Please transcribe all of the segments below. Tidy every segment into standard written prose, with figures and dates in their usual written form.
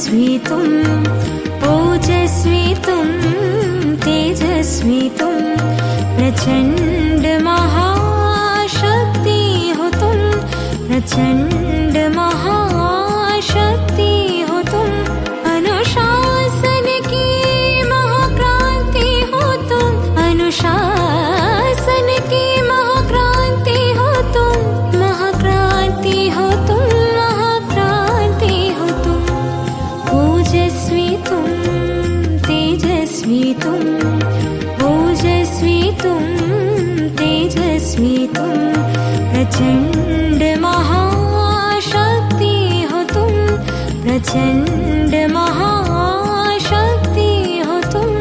तेजस्वी तुम, ओजस्वी तुम, तेजस्वी तुम, प्रचंड महाशक्ति हो तुम, प्रचंड महाशक्ति हो तुम, अनुशासन की महाक्रांति हो तुम, अनुशासन की महाक्रांति हो तुम, महाक्रांति हो तुम, महाक्रांति हो तुम, ओजस्वी तुम, तेजस्वी तुम, ओजस्वी तुम, तेजस्वी तुम, प्रचंड महाशक्ति हो तुम, प्रचंड महाशक्ति हो तुम।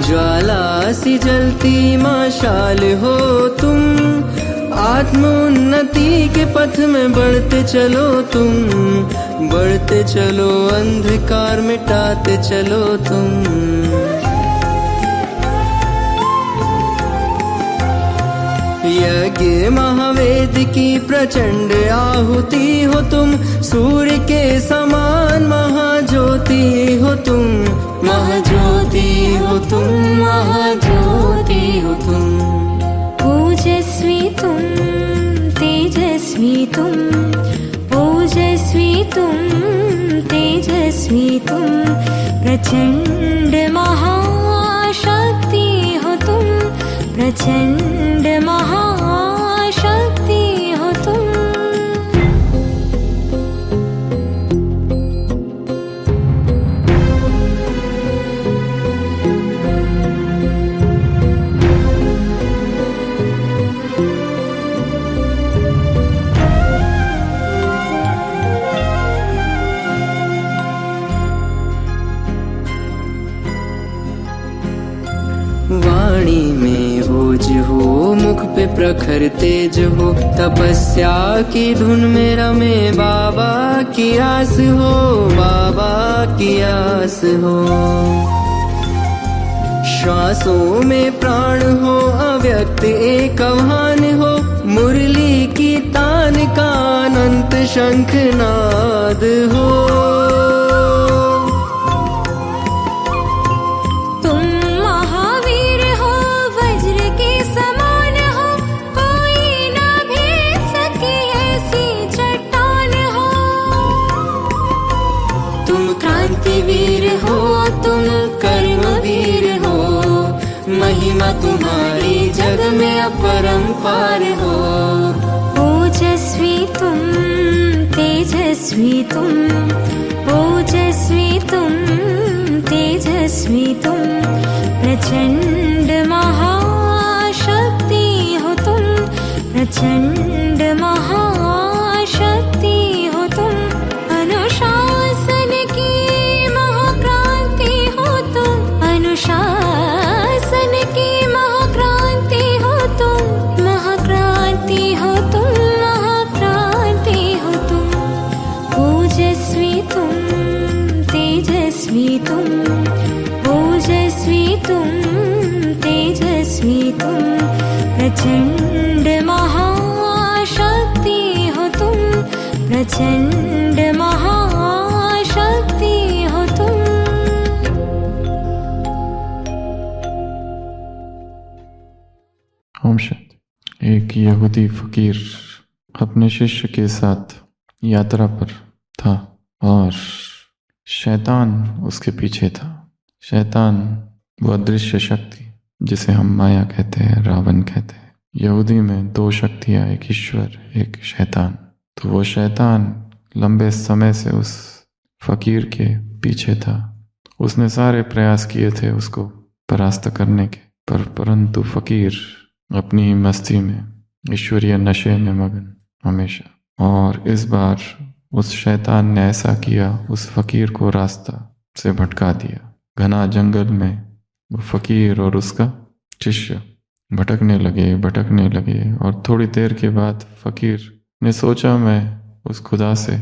ज्वाला सी जलती मशाल हो तुम, आत्मोन्नति के पथ में बढ़ते चलो तुम, बढ़ते चलो, अंधकार मिटाते चलो तुम। यज्ञ महावेद की प्रचंड आहुति हो तुम, सूर्य के समान महाज्योति हो तुम, महाज्योति हो तुम, महाज्योति हो तुम, ओजस्वी तुम, तेजस्वी तुम, ओजस्वी तुम, तेजस्वी तुम, प्रचंड महाशक्ति हो तुम, प्रचंड महाशक्ति हो तुम। वाणी में ओज हो, मुख पे प्रखर तेज हो, तपस्या की धुन में रमे बाबा की आस हो, बाबा की आस हो। श्वासों में प्राण हो, अव्यक्त एक आह्वान हो, मुरली की तान का अनंत शंखनाद हो। वीर हो तुम, कर्मवीर हो, महिमा तुम्हारी जग में अपरंपार हो। ओजस्वी तुम, तेजस्वी तुम, ओजस्वी तुम, तेजस्वी तुम, प्रचंड महाशक्ति हो तुम, प्रचंड महाशक्ति हो तुम, अनुशासन की महाक्रांति हो तुम, अनुशासन की महाक्रांति हो तुम, महाक्रांति हो तुम, महाक्रांति हो तुम, ओजस्वी तुम, तेजस्वी तुम, ओजस्वी तुम, तेजस्वी तुम, प्रचंड महाशक्ति हो तुम, प्रचंड महाशक्ति हो तुम। ओम शांति। एक यहूदी फकीर अपने शिष्य के साथ यात्रा पर था और शैतान उसके पीछे था। शैतान वो अदृश्य शक्ति जिसे हम माया कहते हैं, रावण कहते हैं। यहूदी में दो शक्तियाँ, एक ईश्वर, एक शैतान। तो वो शैतान लंबे समय से उस फकीर के पीछे था। उसने सारे प्रयास किए थे उसको परास्त करने के, परंतु फकीर अपनी ही मस्ती में, ईश्वरीय नशे में मगन हमेशा। और इस बार उस शैतान ने ऐसा किया, उस फकीर को रास्ता से भटका दिया। घना जंगल में वो फकीर और उसका शिष्य भटकने लगे और थोड़ी देर के बाद फकीर ने सोचा मैं उस खुदा से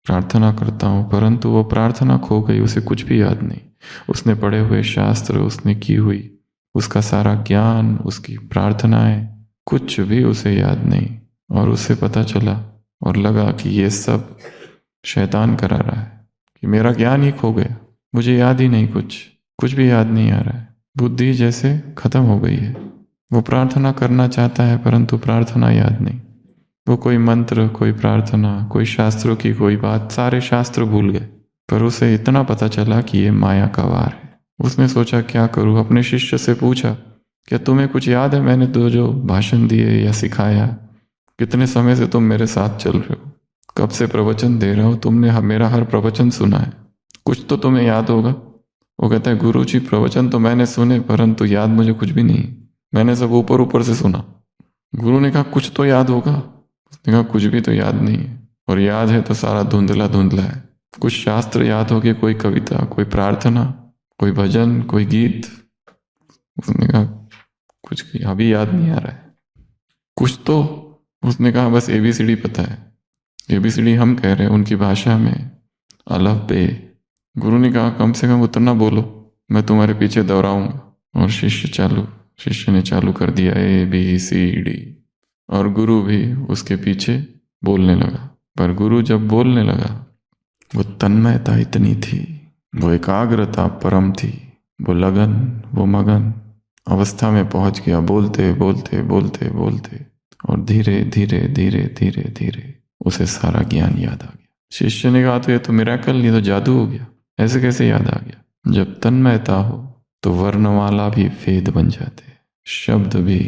प्रार्थना करता हूँ, परंतु वो प्रार्थना खो गई, उसे कुछ भी याद नहीं। उसने पढ़े हुए शास्त्र, उसने की हुई उसका सारा ज्ञान, उसकी प्रार्थनाएं, कुछ भी उसे याद नहीं। और उसे पता चला और लगा कि ये सब शैतान करा रहा है, कि मेरा ज्ञान ही खो गया, मुझे याद ही नहीं, कुछ भी याद नहीं आ रहा है, बुद्धि जैसे खत्म हो गई है। वो प्रार्थना करना चाहता है परंतु प्रार्थना याद नहीं। वो कोई मंत्र, कोई प्रार्थना, कोई शास्त्रों की कोई बात, सारे शास्त्र भूल गए। पर उसे इतना पता चला कि ये माया का वार है। उसने सोचा क्या करूं। अपने शिष्य से पूछा, क्या तुम्हें कुछ याद है मैंने तो जो भाषण दिए या सिखाया? कितने समय से तुम मेरे साथ चल रहे हो, कब से प्रवचन दे रहा हो, तुमने मेरा हर प्रवचन सुना है, कुछ तो तुम्हें याद होगा। वो कहता है, गुरु जी प्रवचन तो मैंने सुने परंतु याद मुझे कुछ भी नहीं, मैंने सब ऊपर ऊपर से सुना। गुरु ने कहा कुछ तो याद होगा। उसने कहा कुछ भी तो याद नहीं है, और याद है तो सारा धुंधला धुंधला है। कुछ शास्त्र याद हो गए, कोई कविता, कोई प्रार्थना, कोई भजन, कोई गीत। उसने कहा कुछ अभी याद नहीं आ रहा है, कुछ तो। उसने कहा बस ABCD पता है। ABCD हम कह रहे हैं उनकी भाषा में, अलफ बे। गुरु ने कहा कम से कम उतना बोलो, मैं तुम्हारे पीछे दोहराऊंगा। और शिष्य ने चालू कर दिया ABCD, और गुरु भी उसके पीछे बोलने लगा। पर गुरु जब बोलने लगा, वो तन्मयता इतनी थी, वो एकाग्रता परम थी, वो लगन, वो मगन अवस्था में पहुंच गया, बोलते बोलते बोलते बोलते, और धीरे धीरे धीरे धीरे धीरे उसे सारा ज्ञान याद आ गया। शिष्य ने कहा तो ये तो मिरेकल, ये तो जादू हो गया, ऐसे कैसे याद आ गया? जब तन्मयता हो तो वर्णमाला भी वेद बन जाते, शब्द भी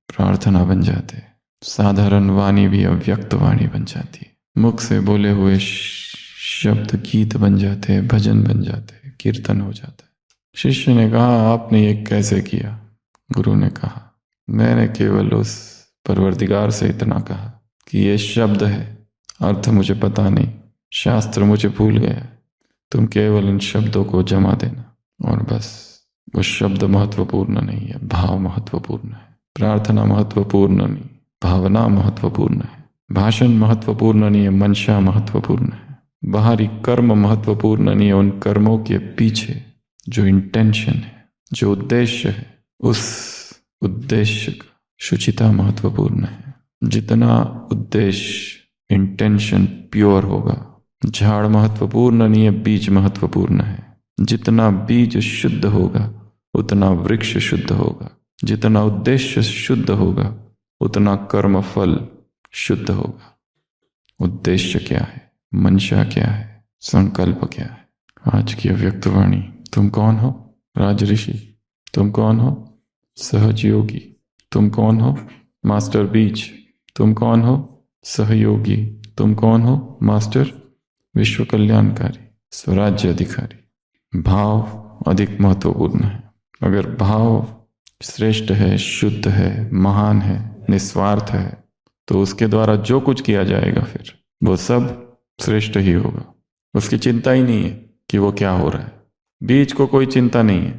प्रार्थना बन जाते, साधारण वाणी भी अव्यक्त वाणी बन जाती, मुख से बोले हुए शब्द गीत बन जाते, भजन बन जाते, कीर्तन हो जाता है। शिष्य ने कहा आपने ये कैसे किया? गुरु ने कहा मैंने केवल उस परवरदिगार से इतना कहा कि ये शब्द है, अर्थ मुझे पता नहीं, शास्त्र मुझे भूल गया, तुम केवल इन शब्दों को जमा देना, और बस। वो शब्द महत्वपूर्ण नहीं है, भाव महत्वपूर्ण है। प्रार्थना महत्वपूर्ण नहीं, भावना महत्वपूर्ण है। भाषण महत्वपूर्ण नहीं है, मंशा महत्वपूर्ण है। बाहरी कर्म महत्वपूर्ण नहीं है, उन कर्मों के पीछे जो इंटेंशन है, जो उद्देश्य है, उस उद्देश्य का शुचिता महत्वपूर्ण है। जितना उद्देश्य, इंटेंशन प्योर होगा, झाड़ महत्वपूर्ण नहीं है, बीज महत्वपूर्ण है। जितना बीज शुद्ध होगा उतना वृक्ष शुद्ध होगा। जितना उद्देश्य शुद्ध होगा उतना कर्म फल शुद्ध होगा। उद्देश्य क्या है, मंशा क्या है, संकल्प क्या है? आज की अव्यक्त वाणी। तुम कौन हो? राजऋषि। तुम कौन हो? सहजयोगी। तुम कौन हो? मास्टर बीज। तुम कौन हो? सहयोगी। तुम कौन हो? मास्टर विश्व कल्याणकारी, स्वराज्य अधिकारी। भाव अधिक महत्वपूर्ण है। अगर भाव श्रेष्ठ है, शुद्ध है, महान है, निस्वार्थ है, तो उसके द्वारा जो कुछ किया जाएगा फिर वो सब श्रेष्ठ ही होगा। उसकी चिंता ही नहीं है कि वो क्या हो रहा है। बीज को कोई चिंता नहीं है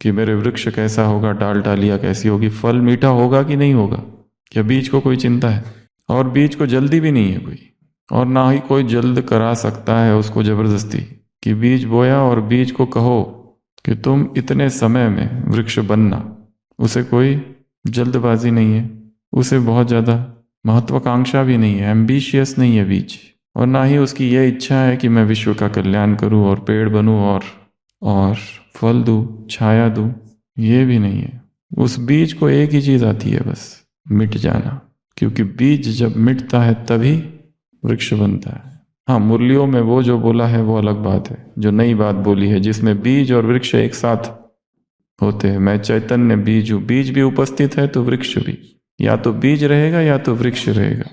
कि मेरे वृक्ष कैसा होगा, डाल डालियाँ कैसी होगी, फल मीठा होगा कि नहीं होगा। क्या बीज को कोई चिंता है? और बीज को जल्दी भी नहीं है कोई, और ना ही कोई जल्द करा सकता है उसको जबरदस्ती कि बीज बोया और बीज को कहो कि तुम इतने समय में वृक्ष बनना। उसे कोई जल्दबाजी नहीं है, उसे बहुत ज़्यादा महत्वाकांक्षा भी नहीं है, एम्बिशियस नहीं है बीज। और ना ही उसकी यह इच्छा है कि मैं विश्व का कल्याण करूं और पेड़ बनूं और फल दूं, छाया दूं, ये भी नहीं है। उस बीज को एक ही चीज़ आती है, बस मिट जाना। क्योंकि बीज जब मिटता है तभी वृक्ष बनता है। हाँ, मुरलियों में वो जो बोला है वो अलग बात है, जो नई बात बोली है जिसमें बीज और वृक्ष एक साथ होते हैं। मैं चैतन्य बीज हूँ, बीज भी उपस्थित है तो वृक्ष भी, या तो बीज रहेगा या तो वृक्ष रहेगा।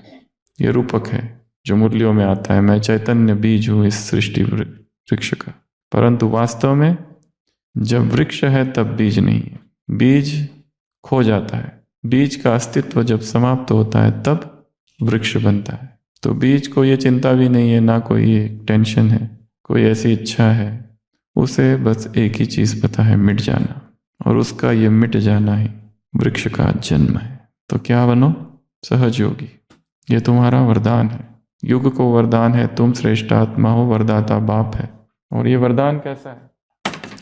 ये रूपक है जो मुरलियों में आता है, मैं चैतन्य बीज हूँ इस सृष्टि वृक्ष का। परंतु वास्तव में जब वृक्ष है तब बीज नहीं है, बीज खो जाता है। बीज का अस्तित्व जब समाप्त होता है तब वृक्ष बनता है। तो बीज को ये चिंता भी नहीं है, ना कोई टेंशन है, कोई ऐसी इच्छा है। उसे बस एक ही चीज़ पता है, मिट जाना, और उसका ये मिट जाना ही वृक्ष का जन्म है। तो क्या बनो? सहजयोगी। ये तुम्हारा वरदान है। युग को वरदान है, तुम श्रेष्ठ आत्मा हो, वरदाता बाप है। और ये वरदान कैसा है?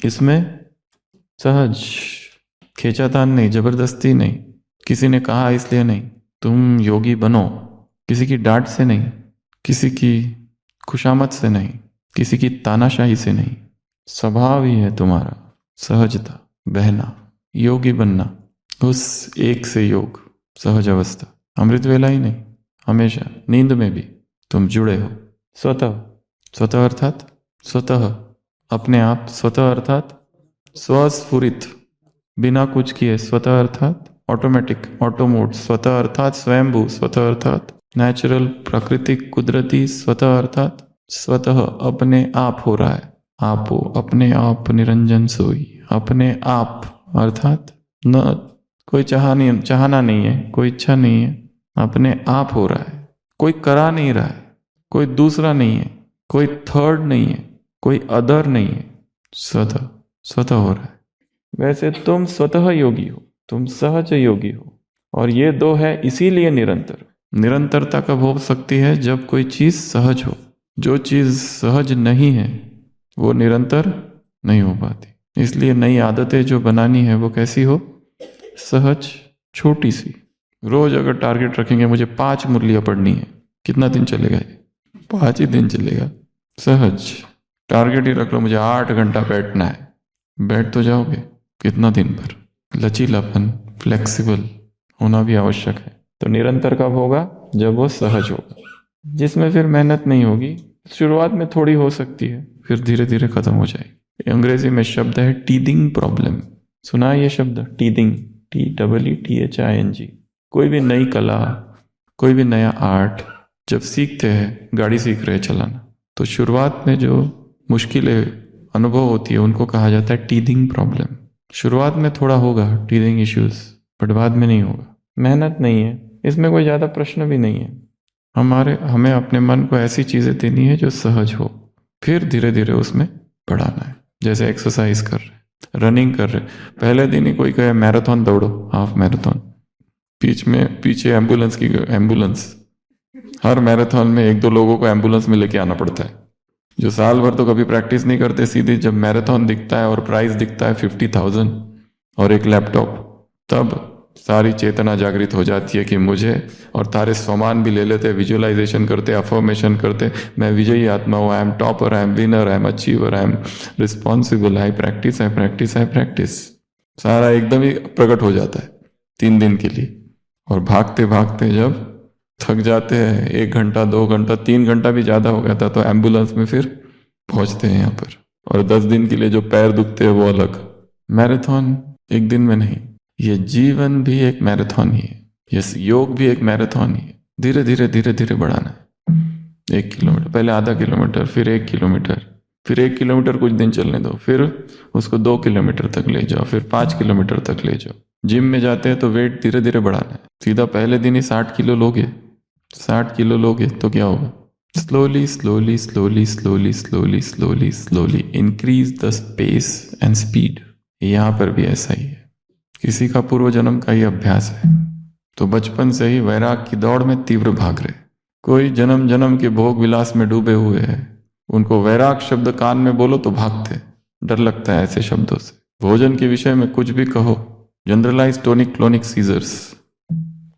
इसमें सहज, खींचातान नहीं, जबरदस्ती नहीं, किसी ने कहा इसलिए नहीं, तुम योगी बनो, किसी की डांट से नहीं, किसी की खुशामद से नहीं, किसी की तानाशाही से नहीं। स्वभाव ही है तुम्हारा सहजता, बहना, योगी बनना, उस एक से योग, सहज अवस्था, अमृत वेला ही नहीं, हमेशा नींद में भी तुम जुड़े हो। स्वतः, स्वतः अर्थात स्वतः, अपने आप, स्वतः अर्थात स्वस्फुरित, बिना कुछ किए, स्वतः अर्थात ऑटोमेटिक, ऑटो मोड, स्वतः अर्थात स्वयंभू, स्वतः अर्थात नेचुरल, प्राकृतिक, कुदरती, स्वतः अर्थात स्वतः अपने आप हो रहा है। आप हो, अपने आप निरंजन सोई, अपने आप अर्थात न कोई चाहना नहीं है, कोई इच्छा नहीं है, अपने आप हो रहा है, कोई करा नहीं रहा है, कोई दूसरा नहीं है, कोई थर्ड नहीं है, कोई अदर नहीं है, स्वतः, स्वतः हो रहा है। वैसे तुम स्वतः योगी हो, तुम सहज योगी हो, और ये दो है इसीलिए निरंतर। निरंतरता कब हो सकती है? जब कोई चीज सहज हो। जो चीज सहज नहीं है वो निरंतर नहीं हो पाती। इसलिए नई आदतें जो बनानी है वो कैसी हो? सहज, छोटी सी। रोज अगर टारगेट रखेंगे मुझे 5 मुरलियां पढ़नी है, कितना दिन चलेगा ये? 5 ही दिन चलेगा। सहज टारगेट ही रख लो, मुझे 8 घंटा बैठना है, बैठ तो जाओगे, कितना दिन पर? लचीलापन, फ्लेक्सिबल होना भी आवश्यक है। तो निरंतर कब होगा? जब वो सहज होगा, जिसमें फिर मेहनत नहीं होगी। शुरुआत में थोड़ी हो सकती है, फिर धीरे धीरे खत्म हो जाएगी। अंग्रेजी में शब्द है टीदिंग प्रॉब्लम। सुना है ये शब्द? Teething, TEETHING। कोई भी नई कला, कोई भी नया आर्ट जब सीखते हैं, गाड़ी सीख रहे चलाना, तो शुरुआत में जो मुश्किलें अनुभव होती है उनको कहा जाता है टीदिंग प्रॉब्लम। शुरुआत में थोड़ा होगा टीदिंग इश्यूज, बट बाद में नहीं होगा। मेहनत नहीं है इसमें, कोई ज़्यादा प्रश्न भी नहीं है। हमें अपने मन को ऐसी चीज़ें देनी है जो सहज हो, फिर धीरे धीरे उसमें बढ़ाना है। जैसे एक्सरसाइज कर रहे, रनिंग कर रहे, पहले दिन ही कोई कहे मैराथन दौड़ो, हाफ मैराथन, पीछे एम्बुलेंस, हर मैराथन में 1-2 लोगों को एम्बुलेंस में लेके आना पड़ता है, जो साल भर तो कभी प्रैक्टिस नहीं करते। सीधे जब मैराथन दिखता है और प्राइस दिखता है 50,000 और एक लैपटॉप, तब सारी चेतना जागृत हो जाती है कि मुझे, और तारे सामान भी ले लेते, विजुअलाइजेशन करते, अफर्मेशन करते, मैं विजयी आत्मा हूँ, I am topper, I am winner, I am achiever, I am responsible, I practice. सारा एकदम ही प्रकट हो जाता है 3 दिन के लिए। और भागते भागते जब थक जाते हैं, 1 घंटा, 2 घंटा, 3 घंटा भी ज़्यादा हो गया था, तो एम्बुलेंस में फिर पहुँचते हैं यहाँ पर। और 10 दिन के लिए जो पैर दुखते हैं वो अलग। मैराथन एक दिन में नहीं, ये जीवन भी एक मैराथन ही है, ये योग भी एक मैराथन ही है। धीरे धीरे बढ़ाना है। 1 किलोमीटर, पहले आधा किलोमीटर, फिर 1 किलोमीटर, फिर 1 किलोमीटर कुछ दिन चलने दो, फिर उसको 2 किलोमीटर तक ले जाओ, फिर 5 किलोमीटर तक ले जाओ। जिम में जाते हैं तो वेट धीरे धीरे बढ़ाना है। सीधा पहले दिन ही 60 किलो लोगे, 60 किलो लोगे तो क्या होगा? Slowly increase the space and speed. यहाँ पर भी ऐसा ही है। किसी का पूर्व जन्म का ही अभ्यास है, तो बचपन से ही वैराग की दौड़ में तीव्र भाग रहे। कोई जन्म जन्म के भोग विलास में डूबे हुए हैं, उनको वैराग शब्द कान में बोलो तो भागते। डर लगता है ऐसे शब्दों से। भोजन के विषय में कुछ भी कहो, जनरलाइज टोनिक क्लोनिक सीजर्स,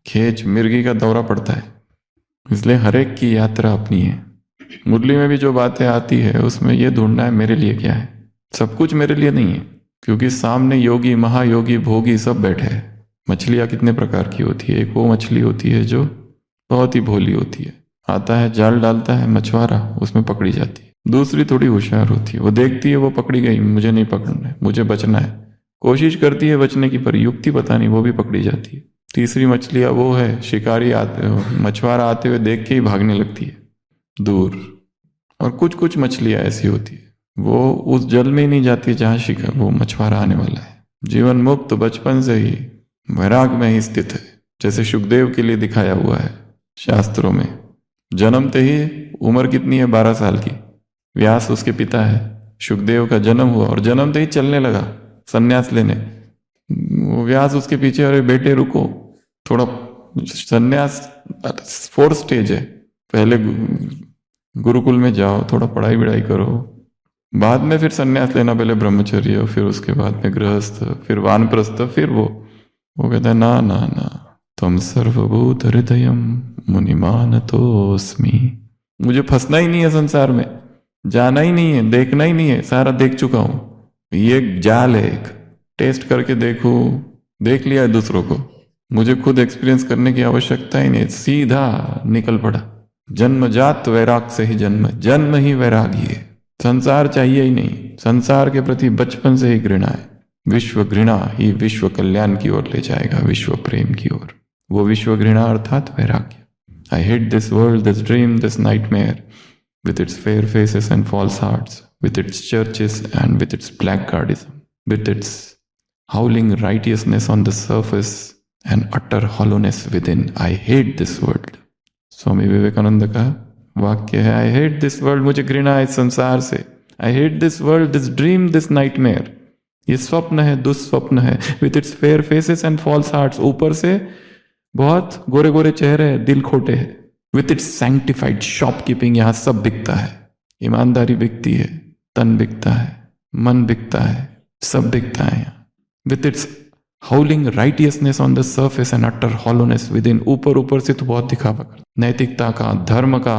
खेच मिर्गी का दौरा पड़ता है। इसलिए हर एक की यात्रा अपनी है। मुरली में भी जो बातें आती है उसमें यह ढूंढना है मेरे लिए क्या है। सब कुछ मेरे लिए नहीं है, क्योंकि सामने योगी, महायोगी, भोगी सब बैठे हैं। मछलियाँ कितने प्रकार की होती है? एक वो मछली होती है जो बहुत ही भोली होती है, आता है जाल डालता है मछुआरा, उसमें पकड़ी जाती है। दूसरी थोड़ी होशियार होती है, वो देखती है वो पकड़ी गई, मुझे नहीं पकड़ना है, मुझे बचना है, कोशिश करती है बचने की, पर युक्ति पता नहीं, वो भी पकड़ी जाती है। तीसरी मछलियाँ वो है, शिकारी मछुआरा आते हुए देख के ही भागने लगती है दूर। और कुछ मछलियाँ ऐसी होती है वो उस जल में ही नहीं जाती जहाँ वो मछुआरा आने वाला है। जीवन मुक्त बचपन से ही वैराग में ही स्थित है, जैसे सुखदेव के लिए दिखाया हुआ है शास्त्रों में। जन्मते ही उम्र कितनी है? 12 साल की। व्यास उसके पिता है, सुखदेव का जन्म हुआ और जन्मते ही चलने लगा संन्यास लेने। वो व्यास उसके पीछे, अरे बेटे रुको थोड़ा, संन्यास 4th स्टेज है, पहले गुरुकुल में जाओ, थोड़ा पढ़ाई वढ़ाई करो, बाद में फिर सन्यास लेना, पहले ब्रह्मचर्य, फिर उसके बाद में गृहस्थ, फिर वानप्रस्थ, फिर वो कहता है ना ना ना, तम सर्वभूत हृदयम मुनिमानतोस्मि। मुझे फंसना ही नहीं है संसार में, जाना ही नहीं है, देखना ही नहीं है, सारा देख चुका हूं। ये जाल है, एक टेस्ट करके देखूं, देख लिया है दूसरों को, मुझे खुद एक्सपीरियंस करने की आवश्यकता ही नहीं, सीधा निकल पड़ा। जन्मजात वैराग से ही जन्म ही वैरागी है। संसार चाहिए ही नहीं, संसार के प्रति बचपन से ही घृणा है। विश्व घृणा ही विश्व कल्याण की ओर ले जाएगा, विश्व प्रेम की ओर। वो विश्व घृणा अर्थात वैराग्य। आई hate this world, this dream, this nightmare with its fair faces and false hearts, with its churches and with its blackguardism, with its howling righteousness on the surface and utter hollowness within. I hate this world. Swami Vivekananda का वाक्य है, I hate this world, मुझे घृणा है इस संसार से। I hate this world, this dream, this nightmare. ये स्वप्न है, दुस्वप्न है। With its fair faces and false hearts, ऊपर से बहुत गोरे गोरे चेहरे, दिल खोटे हैं। विथ इट्स सैंक्टिफाइड शॉपकीपिंग, यहां सब बिकता है। ईमानदारी बिकती है, तन बिकता है, मन बिकता है, सब बिकता है यहाँ। With its हाउलिंग righteousness on the surface and utter hollowness with in, ऊपर ऊपर से तो बहुत दिखावा कर, नैतिकता का, धर्म का,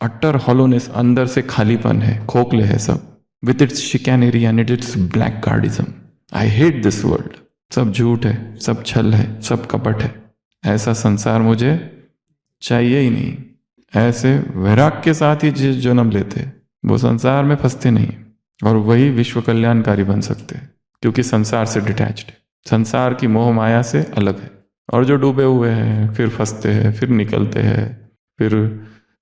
अटर हॉलोनेस, अंदर से खालीपन है, खोखले है सब। With its chicanery and its blackguardism. I hate this world, सब झूठ है, सब छल है, सब कपट है। ऐसा संसार मुझे चाहिए ही नहीं। ऐसे वैराग के साथ ही जिस जन्म लेते वो संसार में फंसते नहीं, और वही विश्व कल्याणकारी बन सकते, क्योंकि संसार से डिटैच्ड है, संसार की मोह माया से अलग है। और जो डूबे हुए हैं, फिर फंसते हैं, फिर निकलते हैं, फिर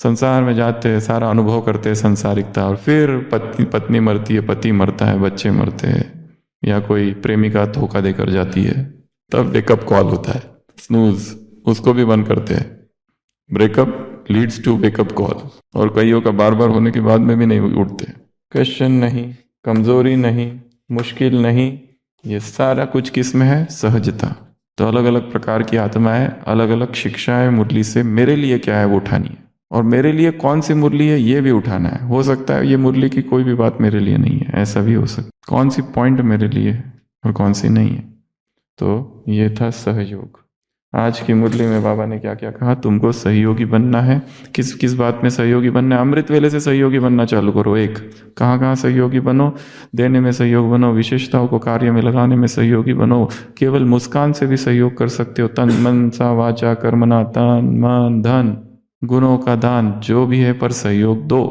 संसार में जाते हैं, सारा अनुभव करते हैं संसारिकता, और फिर पत्नी मरती है, पति मरता है, बच्चे मरते हैं, या कोई प्रेमिका धोखा देकर जाती है, तब वेकअप कॉल होता है, स्नूज, उसको भी बंद करते हैं। Breakup leads to wake up call, और कईयों का बार बार होने के बाद में भी नहीं उठते। क्वेश्चन नहीं, कमजोरी नहीं, मुश्किल नहीं, ये सारा कुछ किस में है? सहजता। तो अलग अलग प्रकार की आत्माएं, अलग अलग शिक्षाएं मुरली से मेरे लिए क्या है वो उठानी है, और मेरे लिए कौन सी मुरली है ये भी उठाना है। हो सकता है ये मुरली की कोई भी बात मेरे लिए नहीं है, ऐसा भी हो सकता, कौन सी पॉइंट मेरे लिए है और कौन सी नहीं है। तो ये था सहयोग। आज की मुरली में बाबा ने क्या क्या कहा? तुमको सहयोगी बनना है। किस किस बात में सहयोगी बनना है? अमृत वेले से सहयोगी बनना चालू करो। एक, कहाँ कहाँ सहयोगी बनो? देने में सहयोग बनो, विशेषताओं को कार्य में लगाने में सहयोगी बनो। केवल मुस्कान से भी सहयोग कर सकते हो। तन मन सा वाचा कर्मणा, तन मन धन गुणों का दान जो भी है, पर सहयोग दो।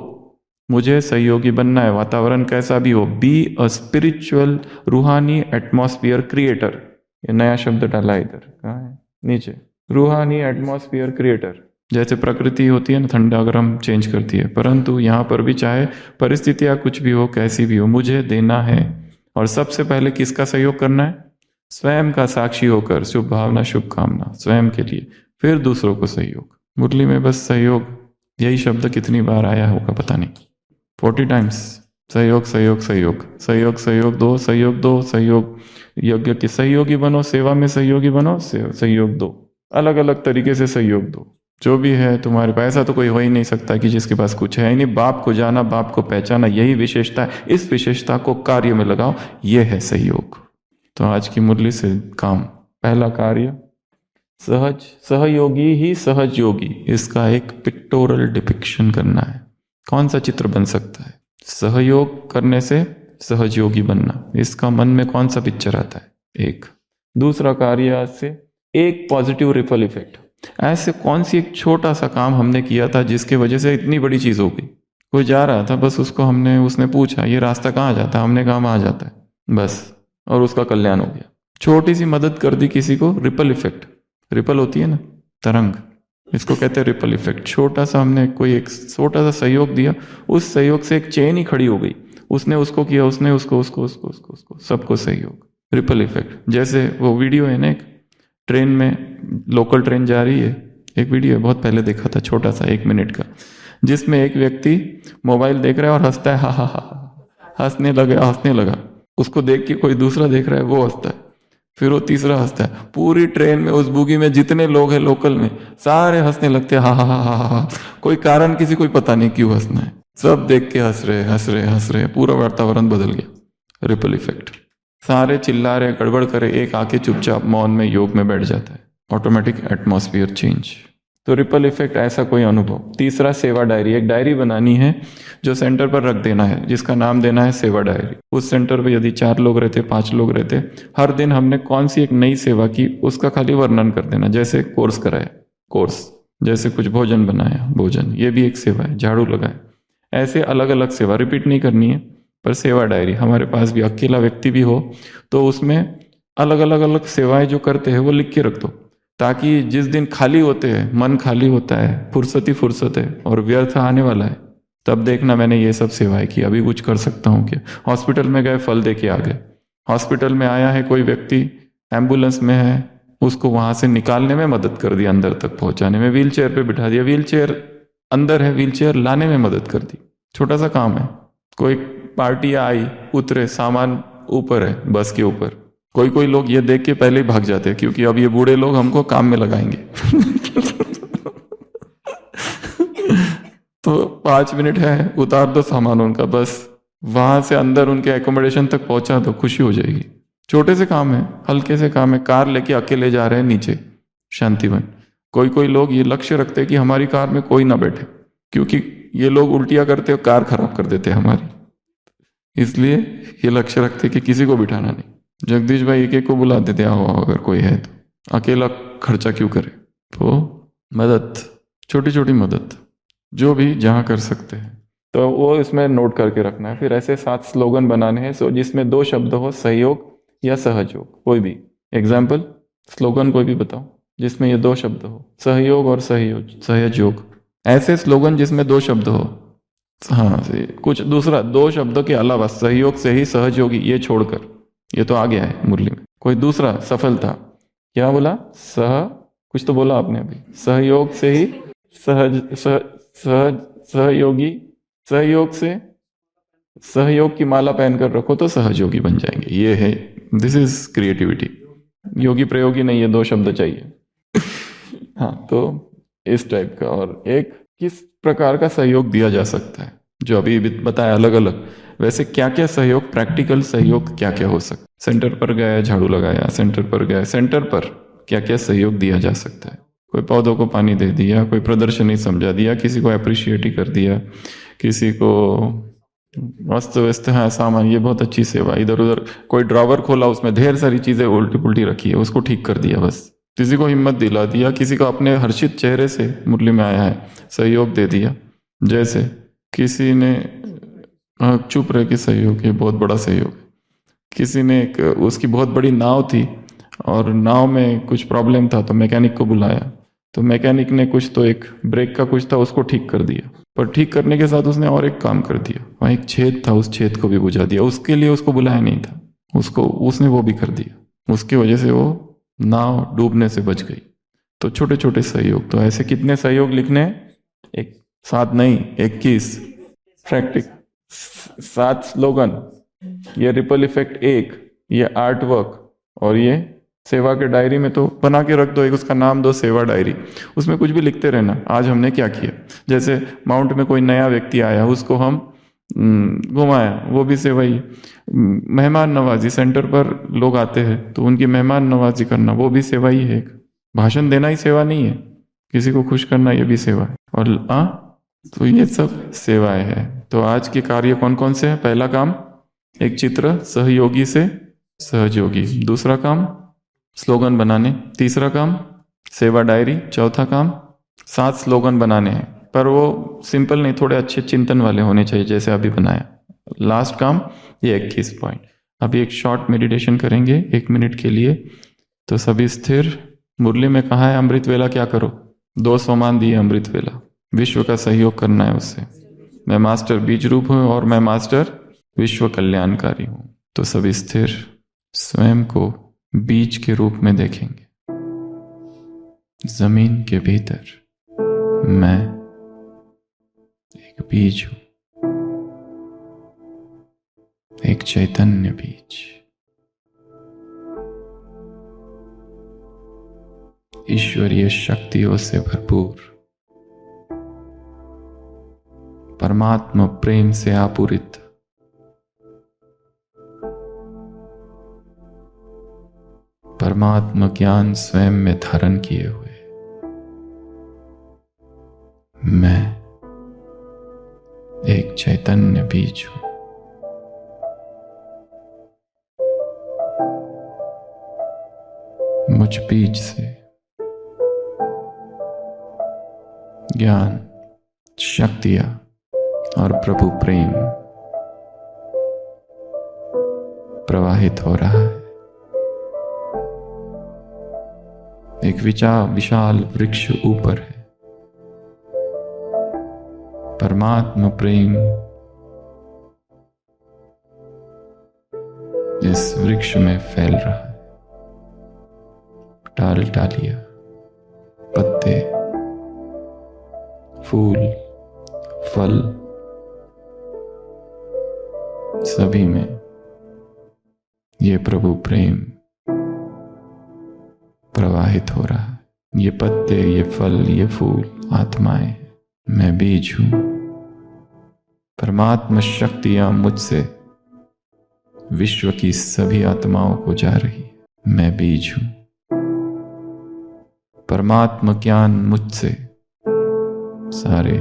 मुझे सहयोगी बनना है, वातावरण कैसा भी हो। बी अ स्पिरिचुअल, रूहानी एटमॉस्फेयर क्रिएटर। ये नया शब्द डाला इधर, कहाँ है? नीचे। रूहानी एटमॉस्फेयर क्रिएटर। जैसे प्रकृति होती है ना, ठंडा गर्म चेंज करती है, परंतु यहाँ पर भी चाहे परिस्थितियाँ कुछ भी हो, कैसी भी हो, मुझे देना है। और सबसे पहले किसका सहयोग करना है? स्वयं का साक्षी होकर, शुभ भावना शुभ कामना स्वयं के लिए, फिर दूसरों को सहयोग। मुरली में बस सहयोग, यही शब्द कितनी बार आया होगा पता नहीं, 40 टाइम्स। सहयोग सहयोग सहयोग, सहयोग सहयोग दो, सहयोग दो, सहयोग, यज्ञ के सहयोगी बनो, सेवा में सहयोगी बनो, सहयोग दो। अलग अलग तरीके से सहयोग दो। जो भी है तुम्हारे पास, ऐसा तो कोई हो ही नहीं सकता कि जिसके पास कुछ है ही नहीं। बाप को जाना, बाप को पहचाना, यही विशेषता है। इस विशेषता को कार्य में लगाओ, ये है सहयोग। तो आज की मुरली से काम, पहला कार्य सहज, सहयोगी ही सहज योगी। इसका एक पिक्टोरल डिपिक्शन करना है। कौन सा चित्र बन सकता है? सहयोग करने से सहयोगी बनना, इसका मन में कौन सा पिक्चर आता है? एक। दूसरा कार्य आज से एक पॉजिटिव रिपल इफेक्ट। ऐसे कौन सी एक छोटा सा काम हमने किया था जिसके वजह से इतनी बड़ी चीज हो गई? कोई जा रहा था, बस उसको उसने पूछा ये रास्ता कहाँ जाता है, हमने कहा वहाँ जाता है, बस, और उसका कल्याण हो गया। छोटी सी मदद कर दी किसी को, रिपल इफेक्ट। रिपल होती है ना, तरंग, इसको कहते हैं रिपल इफेक्ट। छोटा सा हमने कोई एक छोटा सा सहयोग दिया, उस सहयोग से एक चेन ही खड़ी हो गई। उसने उसको किया, उसने उसको, सबको सहयोग, रिपल इफेक्ट। जैसे वो वीडियो है ना, एक ट्रेन में, लोकल ट्रेन जा रही है, एक वीडियो है, बहुत पहले देखा था, छोटा सा 1 मिनट का, जिसमें एक व्यक्ति मोबाइल देख रहा है और हंसता है, हा हा हा, हंसने लगा। उसको देख के कोई दूसरा देख रहा है, वो हंसता है। फिर वो तीसरा हंसता है। पूरी ट्रेन में, उस बोगी में जितने लोग हैं लोकल में, सारे हंसने लगते हैं, हा हा हा हा हा। कोई कारण किसी कोई पता नहीं क्यों हंसना है, सब देख के हंस रहे हंस रहे हंस रहे, पूरा वातावरण बदल गया। Ripple effect. सारे चिल्ला रहे, गड़बड़ करे, एक आके चुपचाप मौन में योग में बैठ जाता है। Automatic atmosphere change. तो रिपल इफेक्ट ऐसा कोई अनुभव। तीसरा सेवा डायरी। एक डायरी बनानी है जो सेंटर पर रख देना है, जिसका नाम देना है सेवा डायरी। उस सेंटर पर यदि 4 लोग रहते, 5 लोग रहते, हर दिन हमने कौन सी एक नई सेवा की उसका खाली वर्णन कर देना। जैसे कोर्स कराया, कोर्स। जैसे कुछ भोजन बनाया, भोजन, ये भी एक सेवा है। झाड़ू लगाया, ऐसे अलग अलग सेवा रिपीट नहीं करनी है, पर सेवा डायरी। हमारे पास भी अकेला व्यक्ति भी हो तो उसमें अलग अलग अलग सेवाएं जो करते हैं वो लिख के रख दो, ताकि जिस दिन खाली होते हैं, मन खाली होता है, फुर्सत ही फुर्सत है और व्यर्थ आने वाला है, तब देखना मैंने ये सब सेवाएं की, अभी कुछ कर सकता हूँ क्या। हॉस्पिटल में गए, फल दे के आ गए। हॉस्पिटल में आया है कोई व्यक्ति, एम्बुलेंस में है, उसको वहां से निकालने में मदद कर दी, अंदर तक पहुंचाने में। व्हील चेयर पे बिठा दिया, व्हील चेयर अंदर है, व्हील चेयर लाने में मदद कर दी। छोटा सा काम है। कोई पार्टी आई, उतरे, सामान ऊपर है बस के ऊपर। कोई कोई लोग ये देख के पहले ही भाग जाते हैं, क्योंकि अब ये बूढ़े लोग हमको काम में लगाएंगे। तो 5 मिनट है, उतार दो सामान उनका, बस वहां से अंदर उनके एकोमोडेशन तक पहुंचा दो, खुशी हो जाएगी। छोटे से काम है, हल्के से काम है। कार लेके अकेले जा रहे हैं नीचे शांतिवन। कोई कोई लोग ये लक्ष्य रखते हैं कि हमारी कार में कोई ना बैठे, क्योंकि ये लोग उल्टियां करते और कार खराब कर देते हैं हमारी, इसलिए ये लक्ष्य रखते कि किसी को बिठाना नहीं। जगदीश भाई एक एक को बुला देते, आओ अगर कोई है तो, अकेला खर्चा क्यों करे। तो मदद, छोटी छोटी मदद, जो भी जहाँ कर सकते हैं, तो वो इसमें नोट करके रखना है। फिर ऐसे 7 स्लोगन बनाने हैं, सो जिसमें 2 शब्द हो, सहयोग या सहयोग, कोई भी। एग्जाम्पल, स्लोगन कोई भी बताओ जिसमें ये 2 शब्द हो, सहयोग और सहयोग। ऐसे स्लोगन जिसमें 2 शब्द हो। हाँ, कुछ दूसरा 2 शब्दों के अलावा, सहयोग से ही सहयोगी, ये छोड़कर, ये तो आ गया है मुरली में। कोई दूसरा सफलता, क्या बोला, कुछ तो बोला आपने अभी, सहयोग से ही सहयोगी, सहयोग से, सहयोग की माला पहनकर रखो तो सहयोगी बन जाएंगे। ये है, दिस इज क्रिएटिविटी। योगी प्रयोगी नहीं, ये 2 शब्द चाहिए। हाँ, तो इस टाइप का। और एक, किस प्रकार का सहयोग दिया जा सकता है, जो अभी बताया अलग अलग, वैसे क्या क्या सहयोग, प्रैक्टिकल सहयोग क्या क्या हो सकता है। सेंटर पर गए, झाड़ू लगाया, सेंटर पर गए, सेंटर पर क्या क्या सहयोग दिया जा सकता है। कोई पौधों को पानी दे दिया, कोई प्रदर्शनी समझा दिया, किसी को अप्रिशिएट ही कर दिया, किसी को अस्त व्यस्त है सामान, ये बहुत अच्छी सेवा। इधर उधर कोई ड्रॉवर खोला, उसमें ढेर सारी चीजें उल्टी पुल्टी रखी है, उसको ठीक कर दिया बस। किसी को हिम्मत दिला दिया, किसी को अपने हर्षित चेहरे से मुरली में आया है, सहयोग दे दिया। जैसे किसी ने चुप रह के सहयोग, ये बहुत बड़ा सहयोग। किसी ने उसकी बहुत बड़ी नाव थी और नाव में कुछ प्रॉब्लम था, तो मैकेनिक को बुलाया, तो मैकेनिक ने कुछ तो एक ब्रेक का कुछ था, उसको ठीक कर दिया। पर ठीक करने के साथ उसने और एक काम कर दिया, वहाँ एक छेद था, उस छेद को भी बुझा दिया। उसके लिए उसको बुलाया नहीं था, उसने वो भी कर दिया। उसकी वजह से वो नाव डूबने से बच गई। तो छोटे छोटे सहयोग। तो ऐसे कितने सहयोग लिखने हैं, 7 नहीं 21 प्रैक्टिस, 7 स्लोगन, ये रिपल इफेक्ट 1, ये आर्ट वर्क, और ये सेवा के डायरी में तो बना के रख दो, एक उसका नाम दो सेवा डायरी। उसमें कुछ भी लिखते रहना, आज हमने क्या किया। जैसे माउंट में कोई नया व्यक्ति आया, उसको हम घुमाया, वो भी सेवा ही। मेहमान नवाजी, सेंटर पर लोग आते हैं तो उनकी मेहमान नवाजी करना, वो भी सेवा ही है। भाषण देना ही सेवा नहीं है, किसी को खुश करना ये भी सेवा है। और तो ये सब सेवाएं हैं। तो आज के कार्य कौन कौन से हैं। पहला काम, एक चित्र, सहयोगी से सहयोगी। दूसरा काम, स्लोगन बनाने। तीसरा काम, सेवा डायरी। चौथा काम, 7 स्लोगन बनाने हैं, पर वो सिंपल नहीं, थोड़े अच्छे चिंतन वाले होने चाहिए, जैसे अभी बनाया। लास्ट काम, ये 21 पॉइंट। अभी एक शॉर्ट मेडिटेशन करेंगे 1 मिनट के लिए। तो सभी स्थिर। मुरली में कहा है अमृत वेला क्या करो, 2 सोमान दिए अमृत वेला, विश्व का सहयोग करना है उससे। मैं मास्टर बीज रूप हूँ और मैं मास्टर विश्व कल्याणकारी हूँ। तो सभी स्थिर, स्वयं को बीज के रूप में देखेंगे। जमीन के भीतर मैं एक बीज हूं, एक चैतन्य बीज। ईश्वरीय शक्तियों से भरपूर, परमात्मा प्रेम से आपूरित, परमात्मा ज्ञान स्वयं में धारण किए हुए मैं एक चैतन्य बीज हूं। मुझ बीज से ज्ञान, शक्तियां और प्रभु प्रेम प्रवाहित हो रहा है। एक विशाल वृक्ष ऊपर है, परमात्मा प्रेम इस वृक्ष में फैल रहा है। डाल डालियां, पत्ते, फूल, फल, सभी में ये प्रभु प्रेम प्रवाहित हो रहा है। ये पत्ते, ये फल, ये फूल आत्माएं, मैं बीज हूं। परमात्मा शक्तियां मुझसे विश्व की सभी आत्माओं को जा रही है। मैं बीज हूं। परमात्मा ज्ञान मुझसे सारे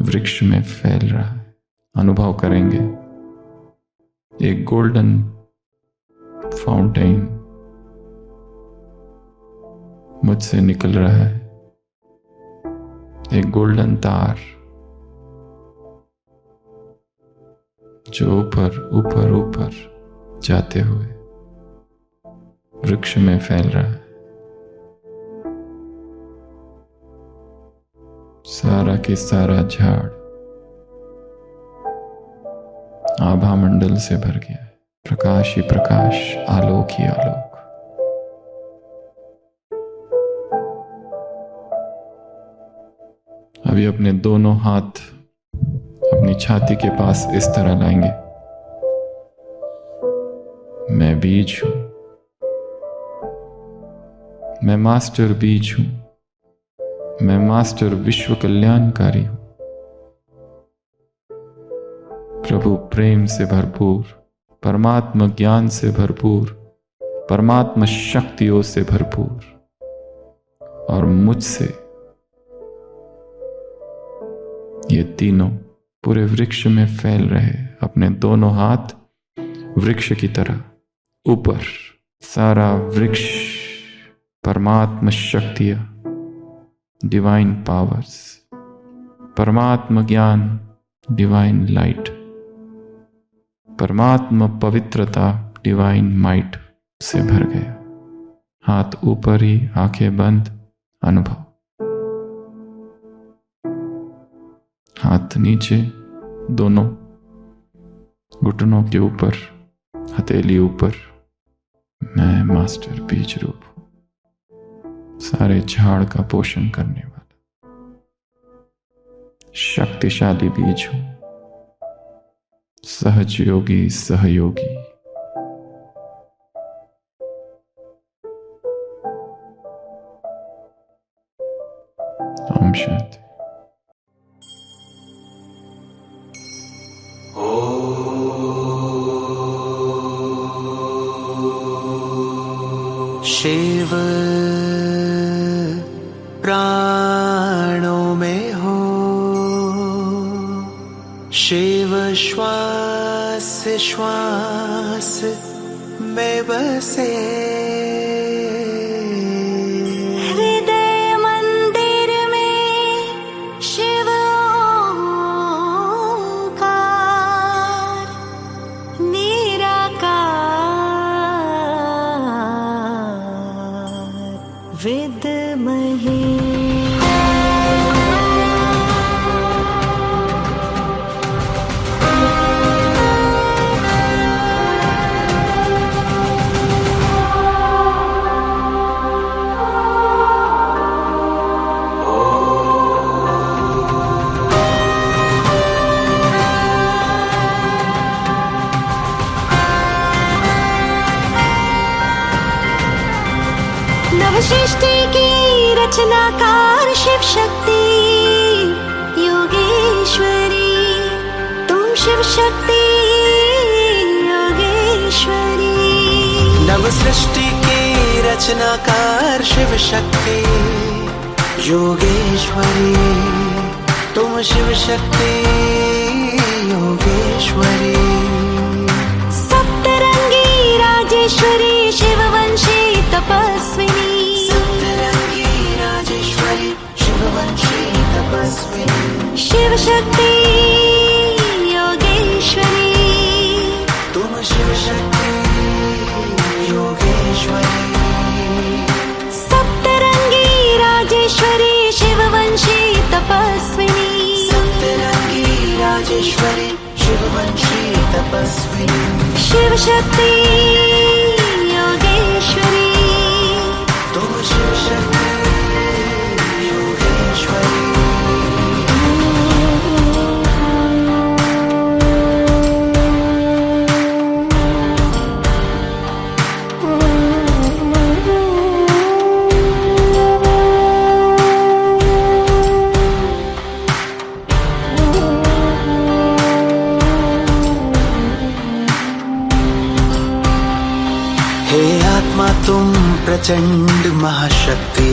वृक्ष में फैल रहा है। अनुभव करेंगे एक गोल्डन फाउंटेन मुझसे निकल रहा है, एक गोल्डन तार जो ऊपर ऊपर ऊपर जाते हुए वृक्ष में फैल रहा है। सारा के सारा झाड़ आभा मंडल से भर गया है। प्रकाश ही प्रकाश, आलोक ही आलोक। अभी अपने दोनों हाथ अपनी छाती के पास इस तरह लाएंगे। मैं बीज हूं। मैं मास्टर बीज हूं। मैं मास्टर विश्व कल्याणकारी हूं। प्रभु प्रेम से भरपूर, परमात्मा ज्ञान से भरपूर, परमात्मा शक्तियों से भरपूर, और मुझसे ये तीनों पूरे वृक्ष में फैल रहे। अपने दोनों हाथ वृक्ष की तरह ऊपर, सारा वृक्ष परमात्मा शक्तियां, डिवाइन पावर्स, परमात्मा ज्ञान, डिवाइन लाइट, परमात्मा पवित्रता, डिवाइन माइट से भर गया। हाथ ऊपर ही, आंखें बंद, अनुभव। हाथ नीचे, दोनों घुटनों के ऊपर, हथेली ऊपर। मैं मास्टर बीज रूप हूं, सारे झाड़ का पोषण करने वाला शक्तिशाली बीज हूं, सहज योगी, सहयोगी। ओम शांति। शिव प्राणों में हो, शिव श्वास श्वास में बसे। हृदय मंदिर में शिव ओंकार, निराकार, विद्महे। नव सृष्टि की रचनाकार शिव शक्ति योगेश्वरी, तुम शिव शक्ति योगेश्वरी। नव सृष्टि की रचनाकार शिव शक्ति योगेश्वरी, तुम शिव शक्ति योगेश्वरी। सप्तरंगी राजेश्वरी शिववंशी तपस्विनी, सप्तरंगी राजेश्वरी शिववंशी तपस्विनी। शिव शक्ति योगेश्वरी, तुम शिव शक्ति योगेश्वरी। सप्तरंगी राजेश्वरी शिववंशी तपस्विनी, सप्तरंगी राजेश्वरी शिववंशी तपस्विनी। शिव शक्ति योगेश्वरी, तुम शिव शक्ति योगेश्वरी। हे आत्मा तुम प्रचंड महाशक्ति,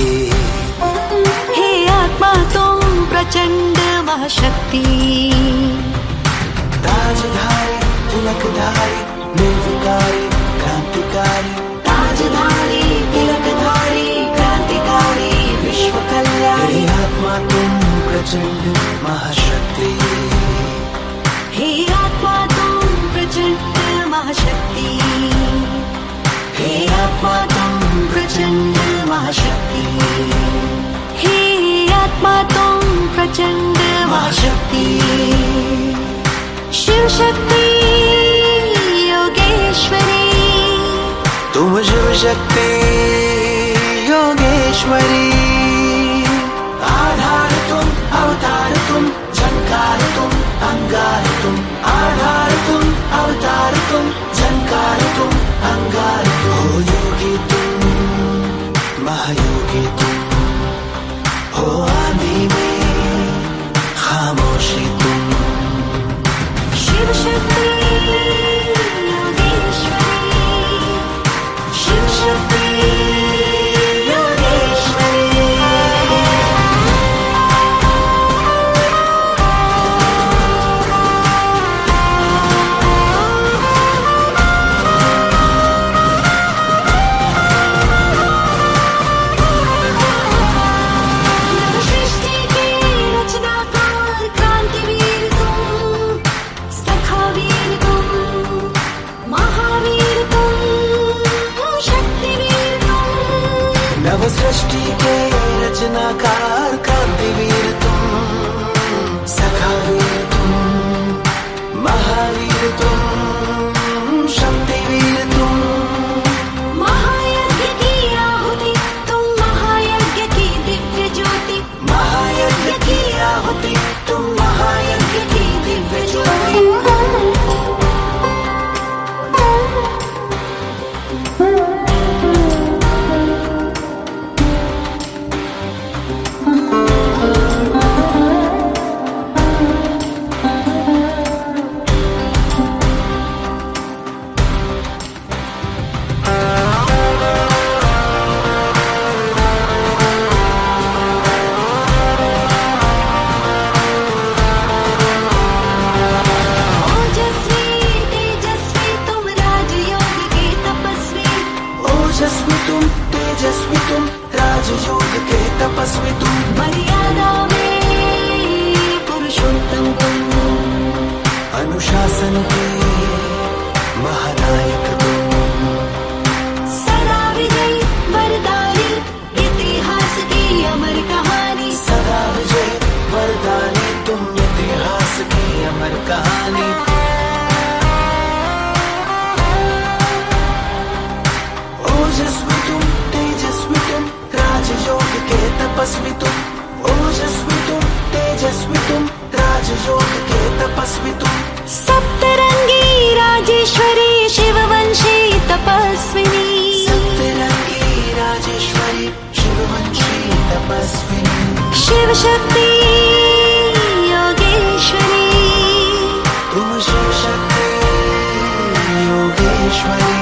हे आत्मा तुम प्रचंड महाशक्ति। ताजधारी तिलकधारी निर्विकारी क्रांतिकारी, ताजधारी तिलकधारी क्रांतिकारी विश्व कल्याणी। हे आत्मा तुम प्रचंड महाशक्ति, हे आत्मा तुम प्रचंड महाशक्ति, हे आत्मा तुम प्रचंड महाशक्ति, हे आत्मा तुम प्रचंड महाशक्ति। शिव शक्ति योगेश्वरी, तुम शिव शक्ति योगेश्वरी। आधार तुम अवतार तुम झंकार तुम अंगार तुम, आधार तुम अवतार तुम झंकार तुम अंगार तुम। हो योगी तुम महायोगी तुम, हो आंधी में खामोशी तुम। शिव शक्ति योगेश्वरी, शिव शक्ति योगेश्वरी। सृष्टि के रचनाकार क्रांतिवीर तुम, सखावीर तुम, महावीर तुम, शक्तिवीर तुम। नव सृष्टि के रचनाकार क्रांतिवीर तुम, सखावीर तुम, महावीर तुम, शक्तिवीर तुम। महायज्ञ की आहुति तुम, महायज्ञ की दिव्य ज्योति, महायज्ञ की आहुति तुम, महायज्ञ की दिव्य ज्योति। ओजस्वी तेजस्वी तुम राजयोग के तपस्वी, ओजस्वी तुम तेजस्वी तुम राजयोग के तपस्वी तुम। मर्यादा में पुरुषोत्तम तुम, अनुशासन के महानायक तुम। सदा विजयी वरदानी इतिहास की अमर कहानी, सदा विजय वरदानी तुम, इतिहास की अमर कहानी। ओजस्वी तुम तेजस्वी तुम राजयोग के तपस्वी तुम, ओजस्वी तुम तेजस्वी तुम राजयोग के तपस्वी तुम। सप्तरंगी परमेश्वरी